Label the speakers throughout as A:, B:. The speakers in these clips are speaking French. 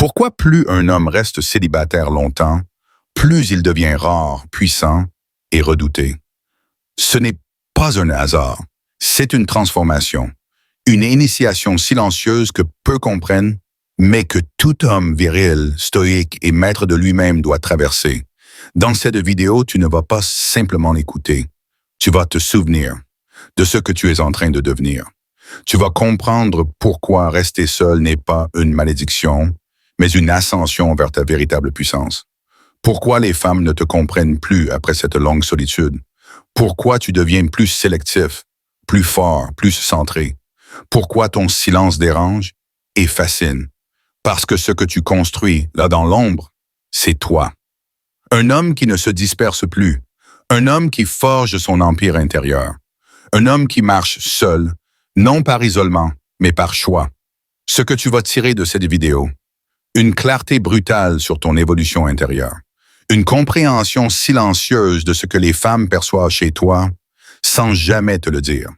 A: Pourquoi plus un homme reste célibataire longtemps, plus il devient rare, puissant et redouté? Ce n'est pas un hasard, c'est une transformation, une initiation silencieuse que peu comprennent, mais que tout homme viril, stoïque et maître de lui-même doit traverser. Dans cette vidéo, tu ne vas pas simplement l'écouter, tu vas te souvenir de ce que tu es en train de devenir. Tu vas comprendre pourquoi rester seul n'est pas une malédiction, mais une ascension vers ta véritable puissance. Pourquoi les femmes ne te comprennent plus après cette longue solitude? Pourquoi tu deviens plus sélectif, plus fort, plus centré? Pourquoi ton silence dérange et fascine? Parce que ce que tu construis, là dans l'ombre, c'est toi. Un homme qui ne se disperse plus, un homme qui forge son empire intérieur, un homme qui marche seul, non par isolement, mais par choix. Ce que tu vas tirer de cette vidéo, une clarté brutale sur ton évolution intérieure, une compréhension silencieuse de ce que les femmes perçoivent chez toi, sans jamais te le dire.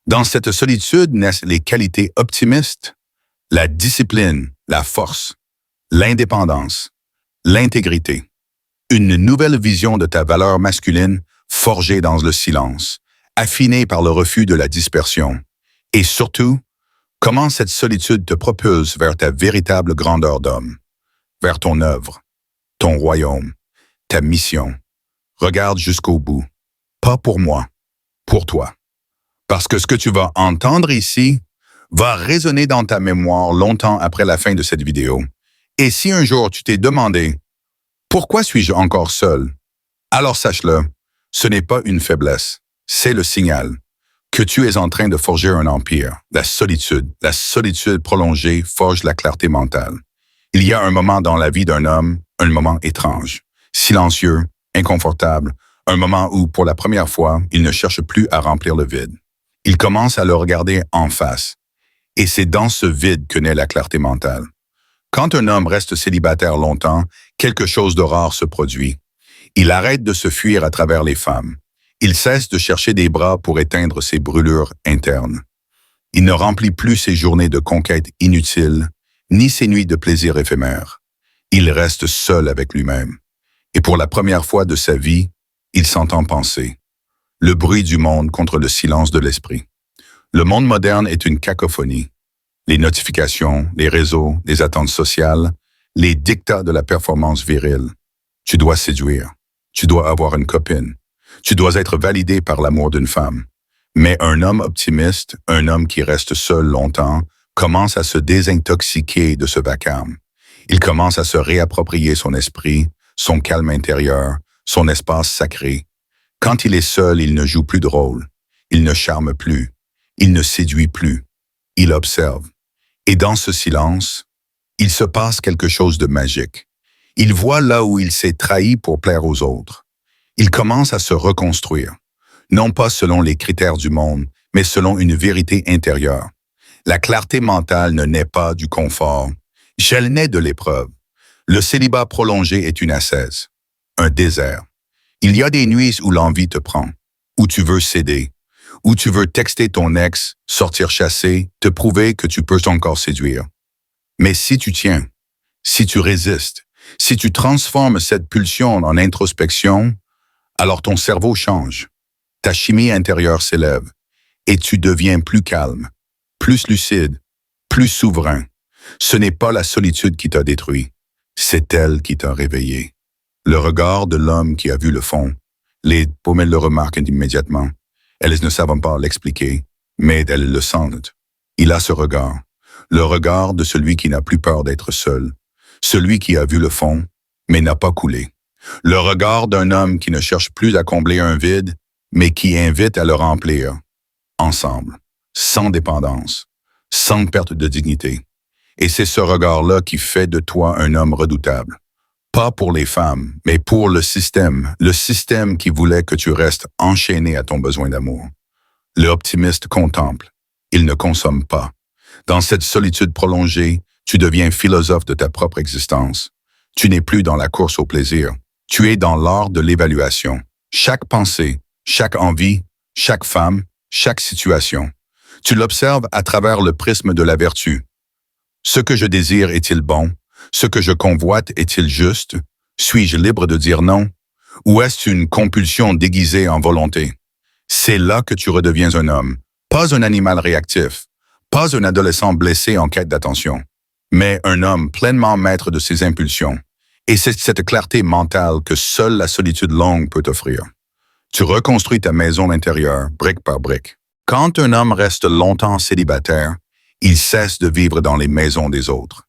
A: Dans cette solitude naissent les qualités optimistes, la discipline, la force, l'indépendance, l'intégrité, une nouvelle vision de ta valeur masculine forgée dans le silence, affinée par le refus de la dispersion, et surtout, comment cette solitude te propulse vers ta véritable grandeur d'homme, vers ton œuvre, ton royaume, ta mission. Regarde jusqu'au bout. Pas pour moi, pour toi. Parce que ce que tu vas entendre ici va résonner dans ta mémoire longtemps après la fin de cette vidéo. Et si un jour tu t'es demandé « Pourquoi suis-je encore seul ?» Alors sache-le, ce n'est pas une faiblesse, c'est le signal que tu es en train de forger un empire. La solitude prolongée forge la clarté mentale. Il y a un moment dans la vie d'un homme, un moment étrange, silencieux, inconfortable, un moment où, pour la première fois, il ne cherche plus à remplir le vide. Il commence à le regarder en face. Et c'est dans ce vide que naît la clarté mentale. Quand un homme reste célibataire longtemps, quelque chose de rare se produit. Il arrête de se fuir à travers les femmes. Il cesse de chercher des bras pour éteindre ses brûlures internes. Il ne remplit plus ses journées de conquête inutiles, ni ses nuits de plaisir éphémères. Il reste seul avec lui-même. Et pour la première fois de sa vie, il s'entend penser. Le bruit du monde contre le silence de l'esprit. Le monde moderne est une cacophonie. Les notifications, les réseaux, les attentes sociales, les dictats de la performance virile. Tu dois séduire. Tu dois avoir une copine. Tu dois être validé par l'amour d'une femme. Mais un homme optimiste, un homme qui reste seul longtemps, commence à se désintoxiquer de ce vacarme. Il commence à se réapproprier son esprit, son calme intérieur, son espace sacré. Quand il est seul, il ne joue plus de rôle. Il ne charme plus. Il ne séduit plus. Il observe. Et dans ce silence, il se passe quelque chose de magique. Il voit là où il s'est trahi pour plaire aux autres. Il commence à se reconstruire, non pas selon les critères du monde, mais selon une vérité intérieure. La clarté mentale ne naît pas du confort, elle naît de l'épreuve. Le célibat prolongé est une ascèse, un désert. Il y a des nuits où l'envie te prend, où tu veux céder, où tu veux texter ton ex, sortir chasser, te prouver que tu peux encore séduire. Mais si tu tiens, si tu résistes, si tu transformes cette pulsion en introspection, alors ton cerveau change, ta chimie intérieure s'élève, et tu deviens plus calme, plus lucide, plus souverain. Ce n'est pas la solitude qui t'a détruit, c'est elle qui t'a réveillé. Le regard de l'homme qui a vu le fond, les pommettes le remarquent immédiatement. Elles ne savent pas l'expliquer, mais elles le sentent. Il a ce regard, le regard de celui qui n'a plus peur d'être seul, celui qui a vu le fond, mais n'a pas coulé. Le regard d'un homme qui ne cherche plus à combler un vide, mais qui invite à le remplir, ensemble, sans dépendance, sans perte de dignité. Et c'est ce regard-là qui fait de toi un homme redoutable. Pas pour les femmes, mais pour le système qui voulait que tu restes enchaîné à ton besoin d'amour. L'optimiste contemple, il ne consomme pas. Dans cette solitude prolongée, tu deviens philosophe de ta propre existence. Tu n'es plus dans la course au plaisir. Tu es dans l'art de l'évaluation. Chaque pensée, chaque envie, chaque femme, chaque situation. Tu l'observes à travers le prisme de la vertu. Ce que je désire est-il bon? Ce que je convoite est-il juste? Suis-je libre de dire non? Ou est-ce une compulsion déguisée en volonté? C'est là que tu redeviens un homme, pas un animal réactif, pas un adolescent blessé en quête d'attention, mais un homme pleinement maître de ses impulsions. Et c'est cette clarté mentale que seule la solitude longue peut offrir. Tu reconstruis ta maison intérieure, brique par brique. Quand un homme reste longtemps célibataire, il cesse de vivre dans les maisons des autres.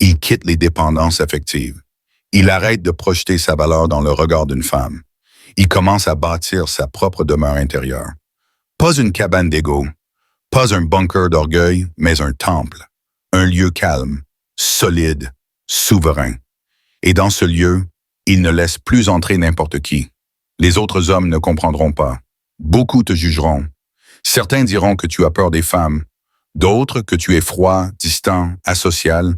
A: Il quitte les dépendances affectives. Il arrête de projeter sa valeur dans le regard d'une femme. Il commence à bâtir sa propre demeure intérieure. Pas une cabane d'ego, pas un bunker d'orgueil, mais un temple. Un lieu calme, solide, souverain. Et dans ce lieu, il ne laisse plus entrer n'importe qui. Les autres hommes ne comprendront pas. Beaucoup te jugeront. Certains diront que tu as peur des femmes, d'autres que tu es froid, distant, asocial,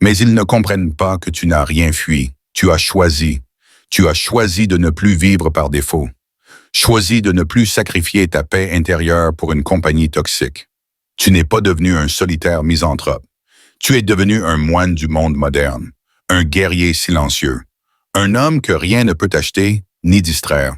A: mais ils ne comprennent pas que tu n'as rien fui. Tu as choisi. Tu as choisi de ne plus vivre par défaut. Choisi de ne plus sacrifier ta paix intérieure pour une compagnie toxique. Tu n'es pas devenu un solitaire misanthrope. Tu es devenu un moine du monde moderne, un guerrier silencieux, un homme que rien ne peut acheter ni distraire.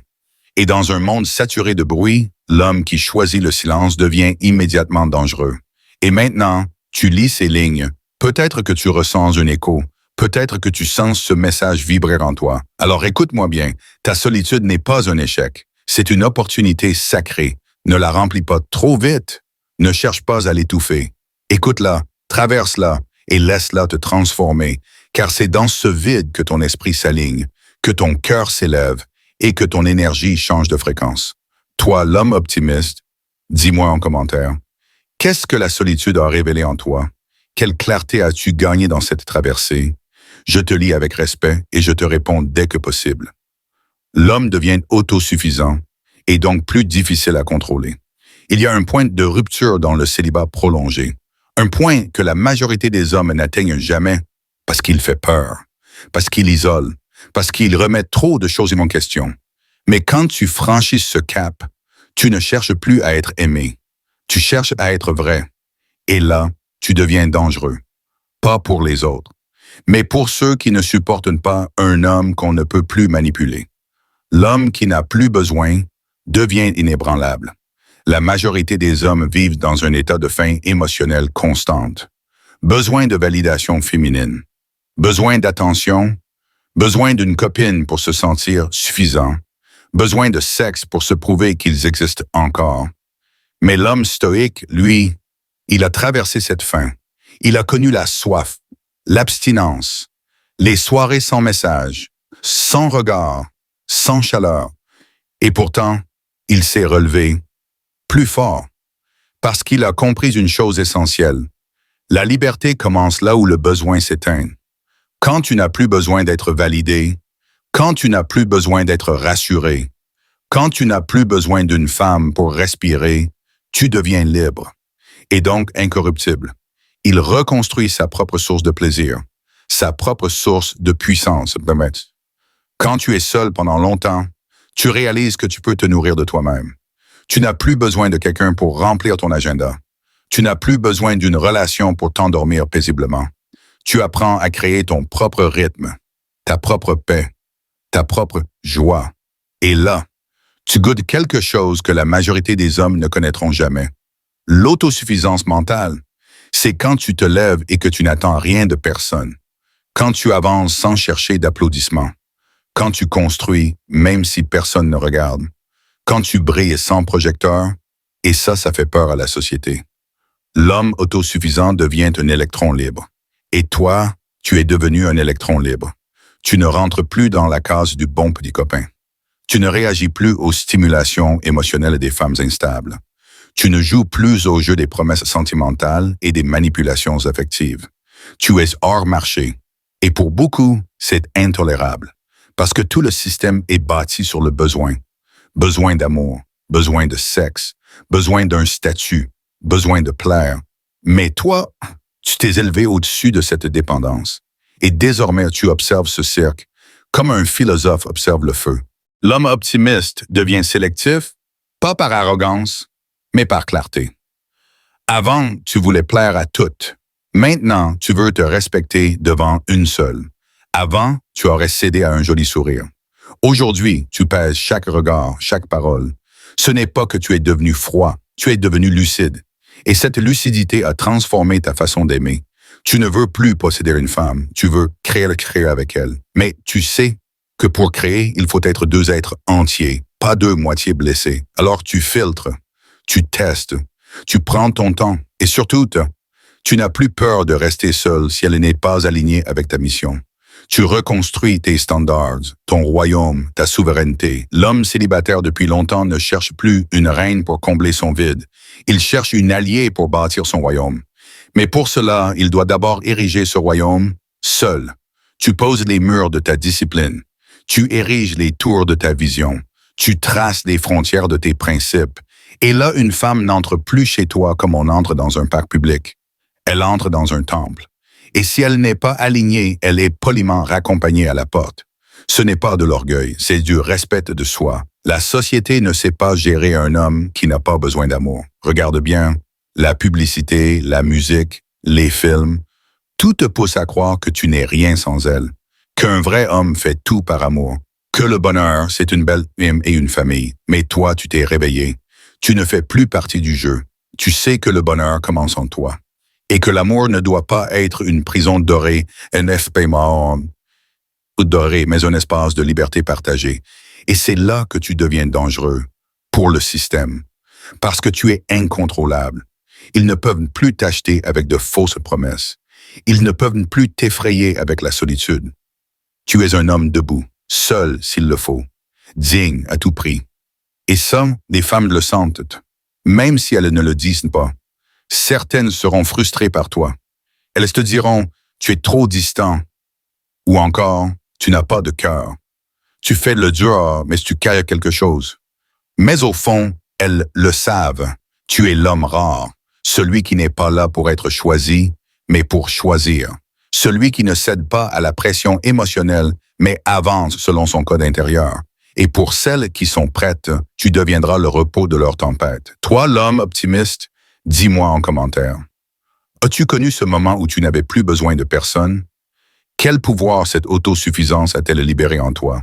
A: Et dans un monde saturé de bruit, l'homme qui choisit le silence devient immédiatement dangereux. Et maintenant, tu lis ces lignes. Peut-être que tu ressens un écho. Peut-être que tu sens ce message vibrer en toi. Alors écoute-moi bien, ta solitude n'est pas un échec. C'est une opportunité sacrée. Ne la remplis pas trop vite. Ne cherche pas à l'étouffer. Écoute-la, traverse-la et laisse-la te transformer, car c'est dans ce vide que ton esprit s'aligne, que ton cœur s'élève et que ton énergie change de fréquence. Toi, l'homme optimiste, dis-moi en commentaire, qu'est-ce que la solitude a révélé en toi? Quelle clarté as-tu gagné dans cette traversée? Je te lis avec respect et je te réponds dès que possible. L'homme devient autosuffisant et donc plus difficile à contrôler. Il y a un point de rupture dans le célibat prolongé, un point que la majorité des hommes n'atteignent jamais parce qu'il fait peur, parce qu'il isole, parce qu'il remet trop de choses en question. Mais quand tu franchis ce cap, tu ne cherches plus à être aimé, tu cherches à être vrai. Et là, tu deviens dangereux, pas pour les autres, mais pour ceux qui ne supportent pas un homme qu'on ne peut plus manipuler. L'homme qui n'a plus besoin devient inébranlable. La majorité des hommes vivent dans un état de faim émotionnelle constante. Besoin de validation féminine, besoin d'attention, besoin d'une copine pour se sentir suffisant, besoin de sexe pour se prouver qu'ils existent encore. Mais l'homme stoïque, lui, il a traversé cette faim. Il a connu la soif, l'abstinence, les soirées sans message, sans regard, sans chaleur. Et pourtant, il s'est relevé plus fort, parce qu'il a compris une chose essentielle. La liberté commence là où le besoin s'éteint. Quand tu n'as plus besoin d'être validé, quand tu n'as plus besoin d'être rassuré, quand tu n'as plus besoin d'une femme pour respirer, tu deviens libre, et donc incorruptible. Il reconstruit sa propre source de plaisir, sa propre source de puissance. Quand tu es seul pendant longtemps, tu réalises que tu peux te nourrir de toi-même. Tu n'as plus besoin de quelqu'un pour remplir ton agenda. Tu n'as plus besoin d'une relation pour t'endormir paisiblement. Tu apprends à créer ton propre rythme, ta propre paix, ta propre joie. Et là, tu goûtes quelque chose que la majorité des hommes ne connaîtront jamais. L'autosuffisance mentale, c'est quand tu te lèves et que tu n'attends rien de personne. Quand tu avances sans chercher d'applaudissements. Quand tu construis, même si personne ne regarde. Quand tu brilles sans projecteur, et ça fait peur à la société. L'homme autosuffisant devient un électron libre. Et toi, tu es devenu un électron libre. Tu ne rentres plus dans la case du bon petit copain. Tu ne réagis plus aux stimulations émotionnelles des femmes instables. Tu ne joues plus au jeu des promesses sentimentales et des manipulations affectives. Tu es hors marché. Et pour beaucoup, c'est intolérable. Parce que tout le système est bâti sur le besoin. Besoin d'amour, besoin de sexe, besoin d'un statut, besoin de plaire. Mais toi, tu t'es élevé au-dessus de cette dépendance. Et désormais, tu observes ce cirque comme un philosophe observe le feu. L'homme optimiste devient sélectif, pas par arrogance, mais par clarté. Avant, tu voulais plaire à toutes, Maintenant, tu veux te respecter devant une seule. Avant, tu aurais cédé à un joli sourire. Aujourd'hui, tu pèses chaque regard, chaque parole. Ce n'est pas que tu es devenu froid, tu es devenu lucide. Et cette lucidité a transformé ta façon d'aimer. Tu ne veux plus posséder une femme, tu veux créer avec elle. Mais tu sais que pour créer, il faut être deux êtres entiers, pas deux moitiés blessées. Alors tu filtres, tu testes, tu prends ton temps et surtout, tu n'as plus peur de rester seul si elle n'est pas alignée avec ta mission. Tu reconstruis tes standards, ton royaume, ta souveraineté. L'homme célibataire depuis longtemps ne cherche plus une reine pour combler son vide. Il cherche une alliée pour bâtir son royaume. Mais pour cela, il doit d'abord ériger ce royaume seul. Tu poses les murs de ta discipline. Tu ériges les tours de ta vision. Tu traces les frontières de tes principes. Et là, une femme n'entre plus chez toi comme on entre dans un parc public. Elle entre dans un temple. Et si elle n'est pas alignée, elle est poliment raccompagnée à la porte. Ce n'est pas de l'orgueil, c'est du respect de soi. La société ne sait pas gérer un homme qui n'a pas besoin d'amour. Regarde bien, la publicité, la musique, les films, tout te pousse à croire que tu n'es rien sans elle, qu'un vrai homme fait tout par amour, que le bonheur, c'est une belle femme et une famille. Mais toi, tu t'es réveillé. Tu ne fais plus partie du jeu. Tu sais que le bonheur commence en toi. Et que l'amour ne doit pas être une prison dorée, un espace doré, mais un espace de liberté partagée. Et c'est là que tu deviens dangereux pour le système, parce que tu es incontrôlable. Ils ne peuvent plus t'acheter avec de fausses promesses. Ils ne peuvent plus t'effrayer avec la solitude. Tu es un homme debout, seul s'il le faut, digne à tout prix. Et ça, les femmes le sentent, même si elles ne le disent pas. Certaines seront frustrées par toi. Elles te diront « tu es trop distant » ou encore « tu n'as pas de cœur ». Tu fais le dur, mais tu caches quelque chose. Mais au fond, elles le savent. Tu es l'homme rare, celui qui n'est pas là pour être choisi, mais pour choisir. Celui qui ne cède pas à la pression émotionnelle, mais avance selon son code intérieur. Et pour celles qui sont prêtes, tu deviendras le repos de leur tempête. Toi, l'homme optimiste, dis-moi en commentaire. As-tu connu ce moment où tu n'avais plus besoin de personne? Quel pouvoir cette autosuffisance a-t-elle libéré en toi?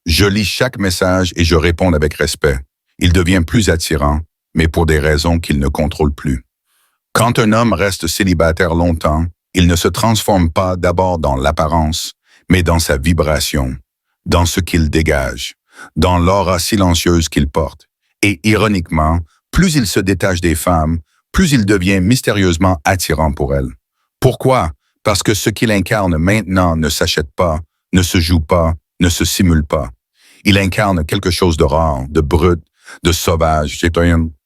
A: Je lis chaque message et je réponds avec respect. Il devient plus attirant, mais pour des raisons qu'il ne contrôle plus. Quand un homme reste célibataire longtemps, il ne se transforme pas d'abord dans l'apparence, mais dans sa vibration, dans ce qu'il dégage, dans l'aura silencieuse qu'il porte. Et ironiquement, plus il se détache des femmes, plus il devient mystérieusement attirant pour elles. Pourquoi? Parce que ce qu'il incarne maintenant ne s'achète pas, ne se joue pas, ne se simule pas. Il incarne quelque chose de rare, de brut, de sauvage,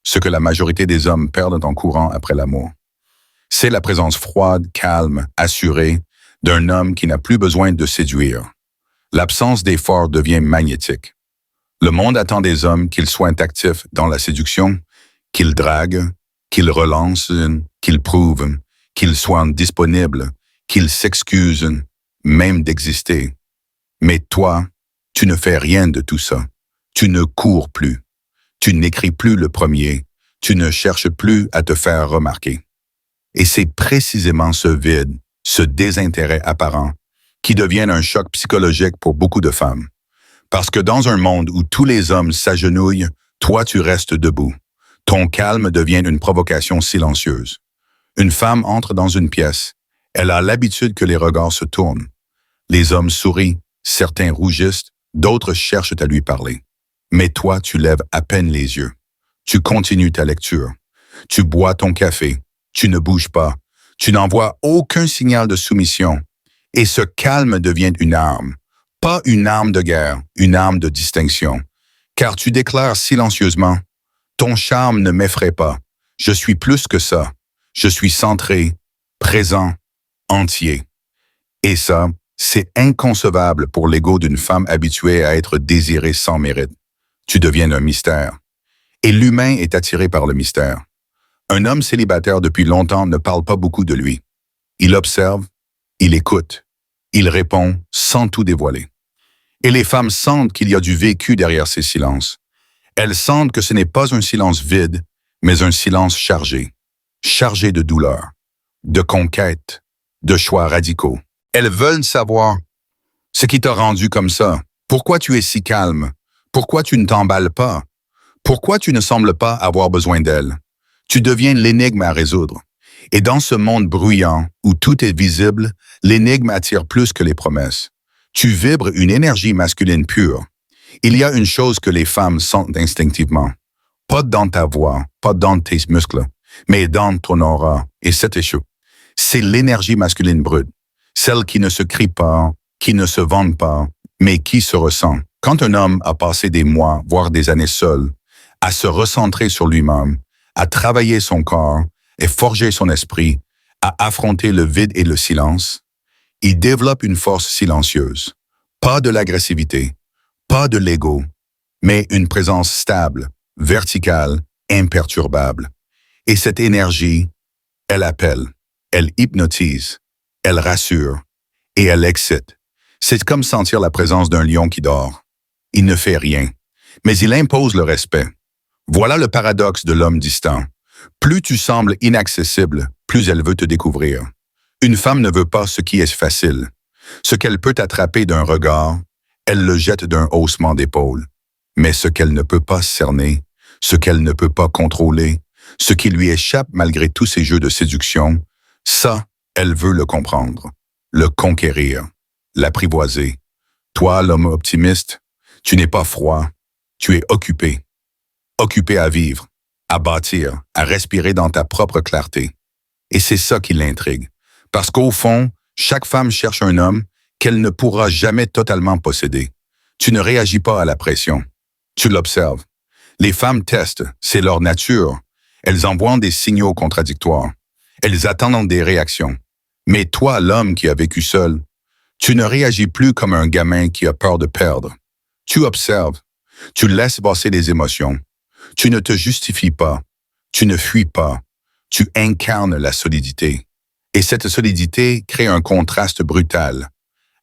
A: ce que la majorité des hommes perdent en courant après l'amour. C'est la présence froide, calme, assurée d'un homme qui n'a plus besoin de séduire. L'absence d'effort devient magnétique. Le monde attend des hommes qu'ils soient actifs dans la séduction, qu'ils draguent, qu'ils relancent, qu'ils prouvent, qu'ils soient disponibles, qu'ils s'excusent, même d'exister. Mais toi, tu ne fais rien de tout ça. Tu ne cours plus. Tu n'écris plus le premier. Tu ne cherches plus à te faire remarquer. Et c'est précisément ce vide, ce désintérêt apparent, qui deviennent un choc psychologique pour beaucoup de femmes. Parce que dans un monde où tous les hommes s'agenouillent, toi tu restes debout. Ton calme devient une provocation silencieuse. Une femme entre dans une pièce. Elle a l'habitude que les regards se tournent. Les hommes sourient, certains rougissent, d'autres cherchent à lui parler. Mais toi, tu lèves à peine les yeux. Tu continues ta lecture. Tu bois ton café. Tu ne bouges pas. Tu n'envoies aucun signal de soumission. Et ce calme devient une arme. Pas une arme de guerre, une arme de distinction. Car tu déclares silencieusement « Ton charme ne m'effraie pas. Je suis plus que ça. Je suis centré, présent, entier. » Et ça, c'est inconcevable pour l'ego d'une femme habituée à être désirée sans mérite. Tu deviens un mystère. Et l'humain est attiré par le mystère. Un homme célibataire depuis longtemps ne parle pas beaucoup de lui. Il observe, il écoute, il répond sans tout dévoiler. Et les femmes sentent qu'il y a du vécu derrière ces silences. Elles sentent que ce n'est pas un silence vide, mais un silence chargé, chargé de douleur, de conquête, de choix radicaux. Elles veulent savoir ce qui t'a rendu comme ça. Pourquoi tu es si calme? Pourquoi tu ne t'emballes pas? Pourquoi tu ne sembles pas avoir besoin d'elles? Tu deviens l'énigme à résoudre. Et dans ce monde bruyant, où tout est visible, l'énigme attire plus que les promesses. Tu vibres une énergie masculine pure. Il y a une chose que les femmes sentent instinctivement. Pas dans ta voix, pas dans tes muscles, mais dans ton aura, et c'est échou. C'est l'énergie masculine brute, celle qui ne se crie pas, qui ne se vante pas, mais qui se ressent. Quand un homme a passé des mois, voire des années seul, à se recentrer sur lui-même, à travailler son corps et forger son esprit, à affronter le vide et le silence, il développe une force silencieuse. Pas de l'agressivité, pas de l'ego, mais une présence stable, verticale, imperturbable. Et cette énergie, elle appelle, elle hypnotise, elle rassure et elle excite. C'est comme sentir la présence d'un lion qui dort. Il ne fait rien, mais il impose le respect. Voilà le paradoxe de l'homme distant. Plus tu sembles inaccessible, plus elle veut te découvrir. Une femme ne veut pas ce qui est facile. Ce qu'elle peut attraper d'un regard, elle le jette d'un haussement d'épaule. Mais ce qu'elle ne peut pas cerner, ce qu'elle ne peut pas contrôler, ce qui lui échappe malgré tous ses jeux de séduction, ça, elle veut le comprendre, le conquérir, l'apprivoiser. Toi, l'homme optimiste, tu n'es pas froid, tu es occupé. Occupé à vivre, à bâtir, à respirer dans ta propre clarté. Et c'est ça qui l'intrigue. Parce qu'au fond, chaque femme cherche un homme qu'elle ne pourra jamais totalement posséder. Tu ne réagis pas à la pression. Tu l'observes. Les femmes testent, c'est leur nature. Elles envoient des signaux contradictoires. Elles attendent des réactions. Mais toi, l'homme qui a vécu seul, tu ne réagis plus comme un gamin qui a peur de perdre. Tu observes. Tu laisses passer les émotions. Tu ne te justifies pas. Tu ne fuis pas. Tu incarnes la solidité. Et cette solidité crée un contraste brutal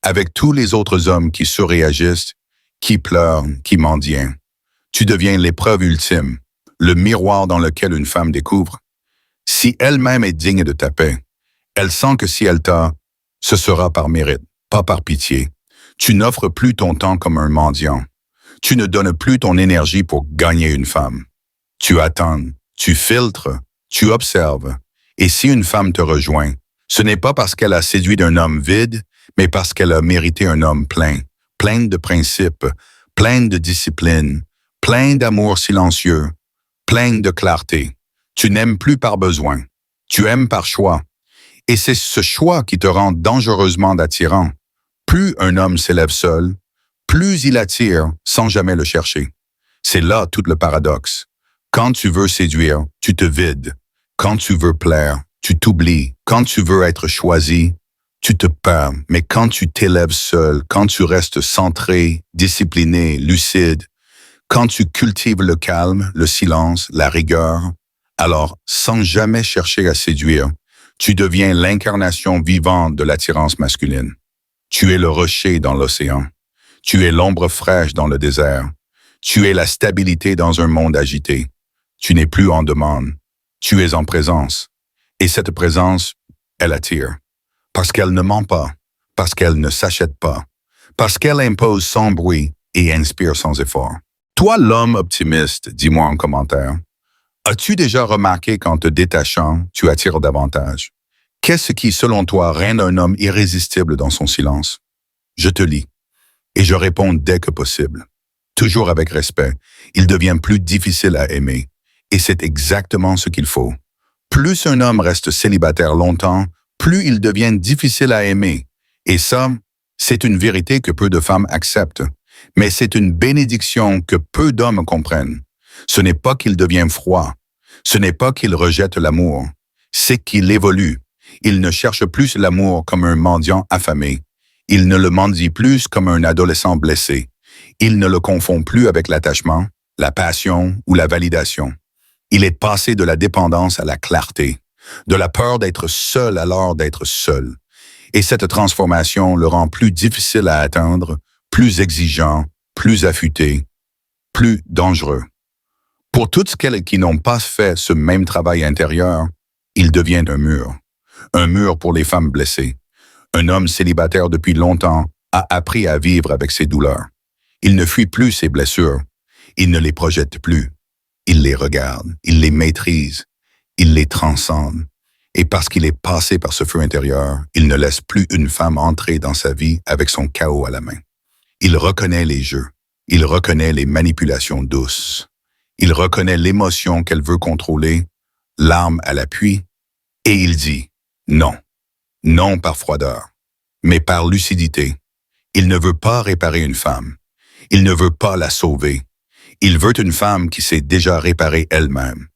A: avec tous les autres hommes qui surréagissent, qui pleurent, qui mendient. Tu deviens l'épreuve ultime, le miroir dans lequel une femme découvre. Si elle-même est digne de ta paix, elle sent que si elle t'a, ce sera par mérite, pas par pitié. Tu n'offres plus ton temps comme un mendiant. Tu ne donnes plus ton énergie pour gagner une femme. Tu attends, tu filtres, tu observes. Et si une femme te rejoint, ce n'est pas parce qu'elle a séduit d'un homme vide, mais parce qu'elle a mérité un homme plein, plein de principes, plein de discipline, plein d'amour silencieux, plein de clarté. Tu n'aimes plus par besoin, tu aimes par choix. Et c'est ce choix qui te rend dangereusement attirant. Plus un homme s'élève seul, plus il attire sans jamais le chercher. C'est là tout le paradoxe. Quand tu veux séduire, tu te vides. Quand tu veux plaire, tu t'oublies. Quand tu veux être choisi, tu te perds. Mais quand tu t'élèves seul, quand tu restes centré, discipliné, lucide, quand tu cultives le calme, le silence, la rigueur, alors, sans jamais chercher à séduire, tu deviens l'incarnation vivante de l'attirance masculine. Tu es le rocher dans l'océan. Tu es l'ombre fraîche dans le désert. Tu es la stabilité dans un monde agité. Tu n'es plus en demande. Tu es en présence. Et cette présence, elle attire. Parce qu'elle ne ment pas. Parce qu'elle ne s'achète pas. Parce qu'elle impose sans bruit et inspire sans effort. Toi, l'homme optimiste, dis-moi en commentaire, as-tu déjà remarqué qu'en te détachant, tu attires davantage? Qu'est-ce qui, selon toi, rend un homme irrésistible dans son silence? Je te lis. Et je réponds dès que possible. Toujours avec respect, il devient plus difficile à aimer. Et c'est exactement ce qu'il faut. Plus un homme reste célibataire longtemps, plus il devient difficile à aimer. Et ça, c'est une vérité que peu de femmes acceptent. Mais c'est une bénédiction que peu d'hommes comprennent. Ce n'est pas qu'il devient froid. Ce n'est pas qu'il rejette l'amour. C'est qu'il évolue. Il ne cherche plus l'amour comme un mendiant affamé. Il ne le mendie plus comme un adolescent blessé. Il ne le confond plus avec l'attachement, la passion ou la validation. Il est passé de la dépendance à la clarté, de la peur d'être seul alors d'être seul. Et cette transformation le rend plus difficile à atteindre, plus exigeant, plus affûté, plus dangereux. Pour toutes celles qui n'ont pas fait ce même travail intérieur, il devient un mur. un mur pour les femmes blessées. Un homme célibataire depuis longtemps a appris à vivre avec ses douleurs. Il ne fuit plus ses blessures. Il ne les projette plus. Il les regarde, il les maîtrise, il les transcende. Et parce qu'il est passé par ce feu intérieur, il ne laisse plus une femme entrer dans sa vie avec son chaos à la main. Il reconnaît les jeux, il reconnaît les manipulations douces, il reconnaît l'émotion qu'elle veut contrôler, l'arme à l'appui, et il dit non. Non par froideur, mais par lucidité. Il ne veut pas réparer une femme. Il ne veut pas la sauver. Il veut une femme qui s'est déjà réparée elle-même.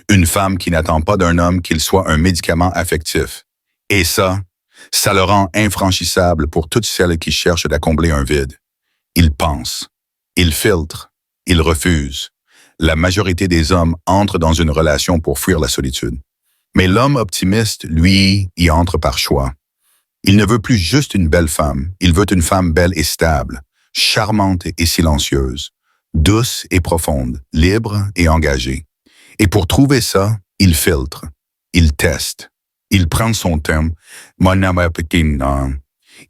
A: Une femme qui n'attend pas d'un homme qu'il soit un médicament affectif. Et ça le rend infranchissable pour toutes celles qui cherchent à combler un vide. Il pense, il filtre, il refuse. La majorité des hommes entrent dans une relation pour fuir la solitude. Mais l'homme optimiste, lui, y entre par choix. Il ne veut plus juste une belle femme, il veut une femme belle et stable, charmante et silencieuse, douce et profonde, libre et engagée. Et pour trouver ça, il filtre, il teste, il prend son temps.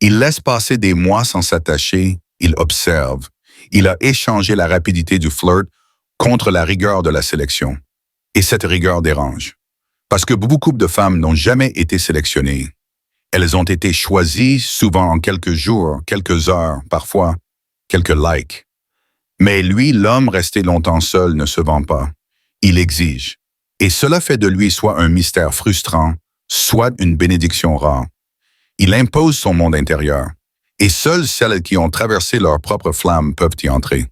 A: Il laisse passer des mois sans s'attacher, il observe. Il a échangé la rapidité du flirt contre la rigueur de la sélection. Et cette rigueur dérange. Parce que beaucoup de femmes n'ont jamais été sélectionnées. Elles ont été choisies souvent en quelques jours, quelques heures, parfois quelques likes. Mais lui, l'homme resté longtemps seul, ne se vend pas. Il exige. Et cela fait de lui soit un mystère frustrant, soit une bénédiction rare. Il impose son monde intérieur. Et seules celles qui ont traversé leur propre flamme peuvent y entrer.